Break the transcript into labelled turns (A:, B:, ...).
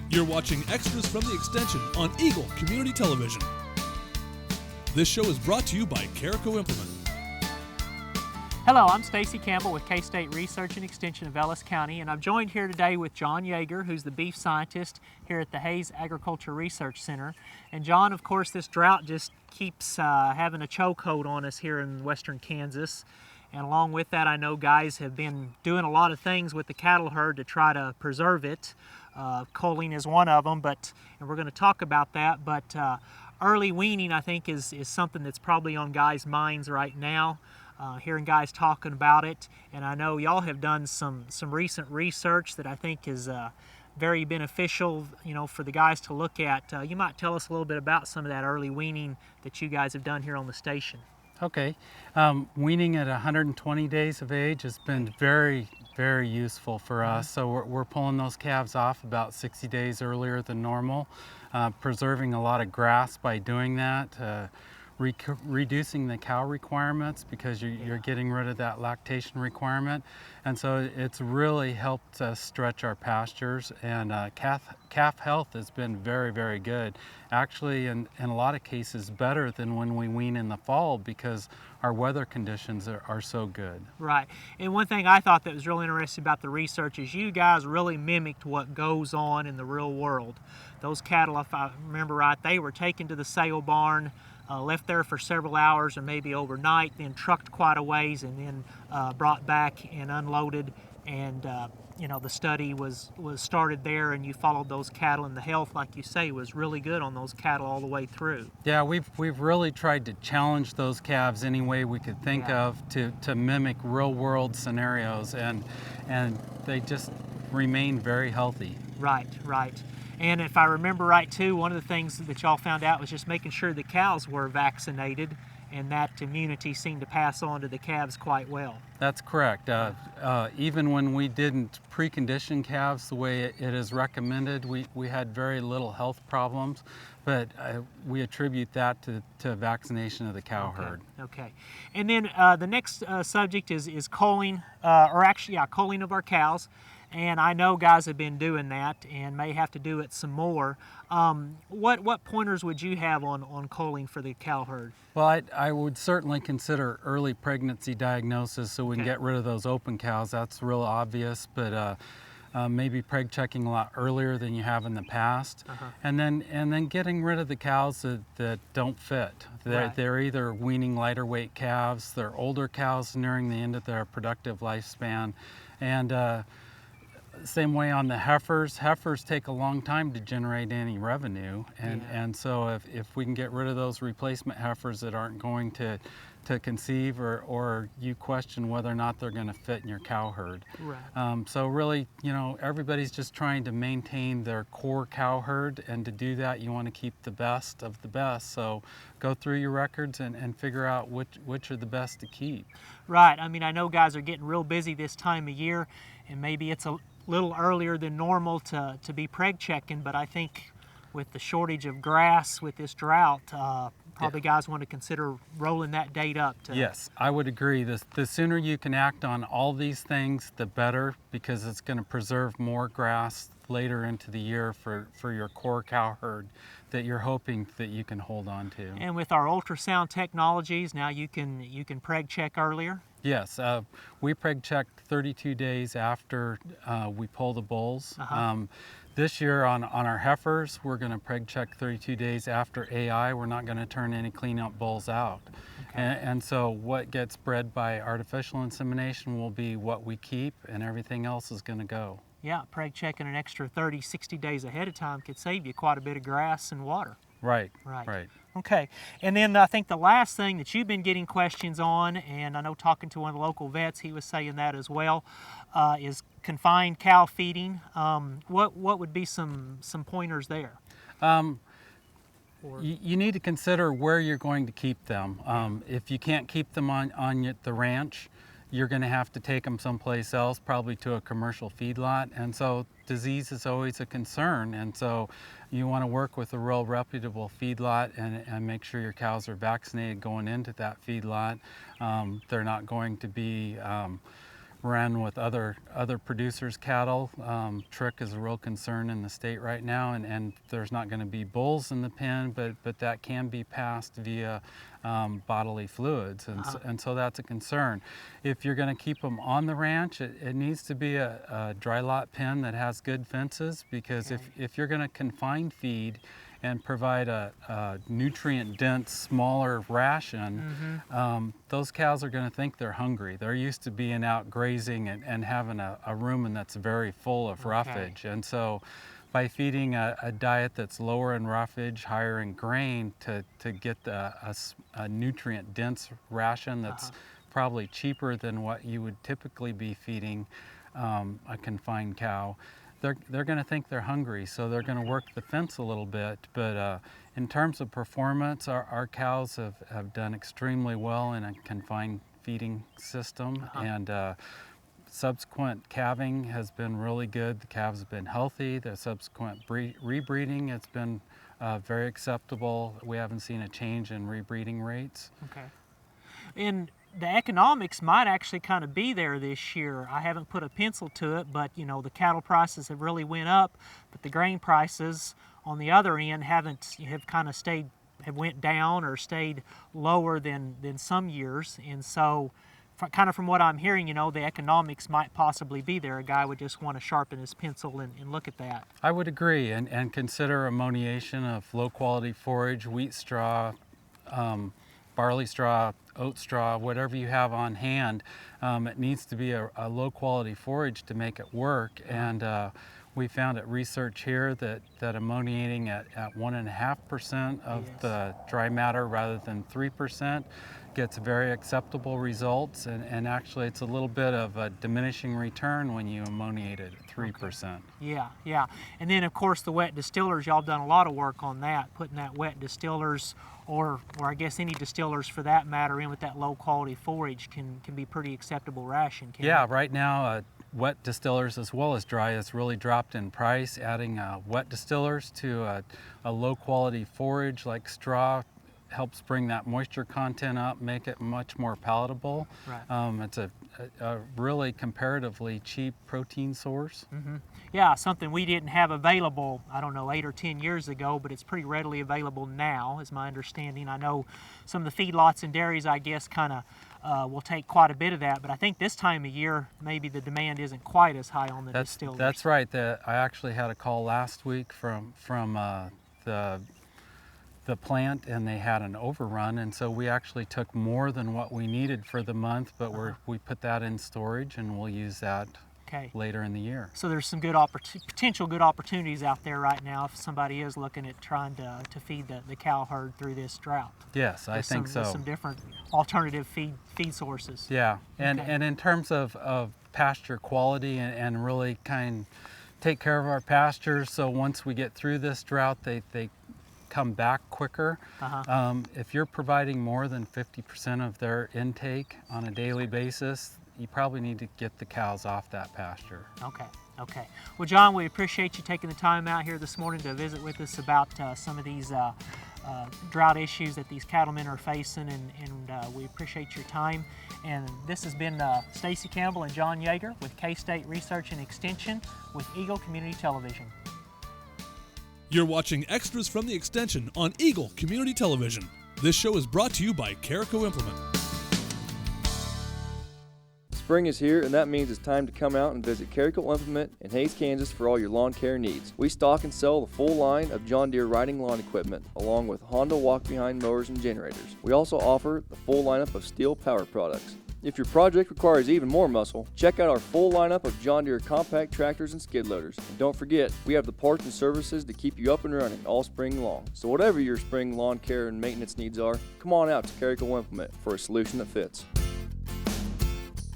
A: You're watching Extras from the Extension on Eagle Community Television. This show is brought to you by Caraco Implement.
B: Hello, I'm Stacy Campbell with K-State Research and Extension of Ellis County, and I'm joined here today with John Jaeger, who's the beef scientist here at the Hayes Agriculture Research Center. And John, of course, this drought just keeps having a chokehold on us here in western Kansas. And along with that, I know guys have been doing a lot of things with the cattle herd to try to preserve it. Culling is one of them, and we're going to talk about that. But early weaning, I think, is something that's probably on guys' minds right now. Hearing guys talking about it, and I know y'all have done some recent research that I think is very beneficial, for the guys to look at. You might tell us a little bit about some of that early weaning that you guys have done here on the station.
C: Okay, weaning at 120 days of age has been very, very useful for us. So we're pulling those calves off about 60 days earlier than normal, preserving a lot of grass by doing that, reducing the cow requirements because you're getting rid of that lactation requirement. And so it's really helped us stretch our pastures, and calf health has been very, very good. Actually, in a lot of cases, better than when we wean in the fall because our weather conditions are so good.
B: Right. And one thing I thought that was really interesting about the research is you guys really mimicked what goes on in the real world. Those cattle, if I remember right, they were taken to the sale barn, left there for several hours or maybe overnight, then trucked quite a ways and then brought back and unloaded. And the study was started there, and you followed those cattle, and the health, like you say, was really good on those cattle all the way through.
C: Yeah, we've really tried to challenge those calves any way we could think of to mimic real world scenarios, and they just remain very healthy.
B: Right. And if I remember right too, one of the things that y'all found out was just making sure the cows were vaccinated, and that immunity seemed to pass on to the calves quite well.
C: That's correct. Even when we didn't precondition calves the way it is recommended, we had very little health problems, but we attribute that to vaccination of the cow herd.
B: Okay. And then the next subject is culling, culling of our cows. And I know guys have been doing that and may have to do it some more. What pointers would you have on culling for the cow herd?
C: Well, I would certainly consider early pregnancy diagnosis so we can get rid of those open cows. That's real obvious, but maybe preg checking a lot earlier than you have in the past. And then getting rid of the cows that don't fit. They're either weaning lighter weight calves, they're older cows nearing the end of their productive lifespan, and same way on the heifers. Heifers take a long time to generate any revenue, and so if we can get rid of those replacement heifers that aren't going to conceive, or you question whether or not they're going to fit in your cow herd.
B: Right.
C: So really, everybody's just trying to maintain their core cow herd, and to do that you want to keep the best of the best. So go through your records and figure out which are the best to keep.
B: Right. I mean, I know guys are getting real busy this time of year, and maybe it's a little earlier than normal to be preg checking, but I think with the shortage of grass with this drought, probably guys want to consider rolling that date up.
C: Yes, I would agree. The sooner you can act on all these things, the better, because it's going to preserve more grass later into the year for your core cow herd that you're hoping that you can hold on to.
B: And with our ultrasound technologies, now you can preg check earlier?
C: Yes, we preg check 32 days after we pull the bulls. This year on our heifers, we're going to preg check 32 days after AI. We're not going to turn any clean-up bulls out. And so what gets bred by artificial insemination will be what we keep, and everything else is going to go.
B: Yeah, preg checking an extra 30, 60 days ahead of time could save you quite a bit of grass and water.
C: Right.
B: Okay, and then I think the last thing that you've been getting questions on, and I know talking to one of the local vets, he was saying that as well, is confined cow feeding. What would be some pointers there?
C: You need to consider where you're going to keep them. If you can't keep them on the ranch, you're going to have to take them someplace else, probably to a commercial feedlot. And so disease is always a concern. And so you want to work with a real reputable feedlot and make sure your cows are vaccinated going into that feedlot. They're not going to be ran with other producers' cattle. Trick is a real concern in the state right now, and there's not going to be bulls in the pen, but that can be passed via bodily fluids, and so that's a concern. If you're going to keep them on the ranch, it needs to be a dry lot pen that has good fences, because if you're going to confine feed and provide a nutrient-dense, smaller ration, those cows are going to think they're hungry. They're used to being out grazing and having a rumen that's very full of roughage. And so by feeding a diet that's lower in roughage, higher in grain, to get a nutrient-dense ration that's probably cheaper than what you would typically be feeding a confined cow, they're going to think they're hungry, so they're going to work the fence a little bit. But in terms of performance, our cows have done extremely well in a confined feeding system, and subsequent calving has been really good. The calves have been healthy. The subsequent rebreeding has been very acceptable. We haven't seen a change in rebreeding rates.
B: Okay. And the economics might actually kind of be there this year. I haven't put a pencil to it, but you know, the cattle prices have really went up, but the grain prices on the other end have kind of went down or stayed lower than some years. And so kind of from what I'm hearing, you know, the economics might possibly be there. A guy would just want to sharpen his pencil and look at that.
C: I would agree, and consider ammoniation of low quality forage, wheat straw, barley straw, oat straw, whatever you have on hand. It needs to be a low quality forage to make it work. And we found at research here that ammoniating at 1.5% of the dry matter rather than 3% gets very acceptable results, and actually it's a little bit of a diminishing return when you ammoniate it at 3%.
B: Yeah. And then of course the wet distillers, y'all done a lot of work on that, putting that wet distillers, or I guess any distillers for that matter, in with that low quality forage can be pretty acceptable ration, can't it?
C: Right now wet distillers as well as dry has really dropped in price. Adding wet distillers to a low quality forage like straw helps bring that moisture content up, make it much more palatable.
B: Right.
C: It's a really comparatively cheap protein source.
B: Yeah, something we didn't have available, I don't know, 8 or 10 years ago, but it's pretty readily available now, is my understanding. I know some of the feedlots and dairies, I guess, kind of will take quite a bit of that, but I think this time of year, maybe the demand isn't quite as high on the distillers.
C: That's right. I actually had a call last week from the plant, and they had an overrun, and so we actually took more than what we needed for the month, but we put that in storage, and we'll use that later in the year.
B: So there's some good potential good opportunities out there right now if somebody is looking at trying to feed the cow herd through this drought.
C: Yes, I think so.
B: With some different alternative feed sources.
C: Yeah, and in terms of pasture quality and really take care of our pastures, so once we get through this drought, they come back quicker. If you're providing more than 50% of their intake on a daily basis, you probably need to get the cows off that pasture.
B: Okay. Well, John, we appreciate you taking the time out here this morning to visit with us about some of these drought issues that these cattlemen are facing, and we appreciate your time. And this has been Stacy Campbell and John Jaeger with K-State Research and Extension with Eagle Community Television.
A: You're watching extras from the Extension on Eagle Community Television. This show is brought to you by Carico Implement.
D: Spring is here, and that means it's time to come out and visit Carico Implement in Hays, Kansas for all your lawn care needs. We stock and sell the full line of John Deere riding lawn equipment, along with Honda walk-behind mowers and generators. We also offer the full lineup of steel power products. If your project requires even more muscle, check out our full lineup of John Deere compact tractors and skid loaders. And don't forget, we have the parts and services to keep you up and running all spring long. So whatever your spring lawn care and maintenance needs are, come on out to Carico Implement for a solution that fits.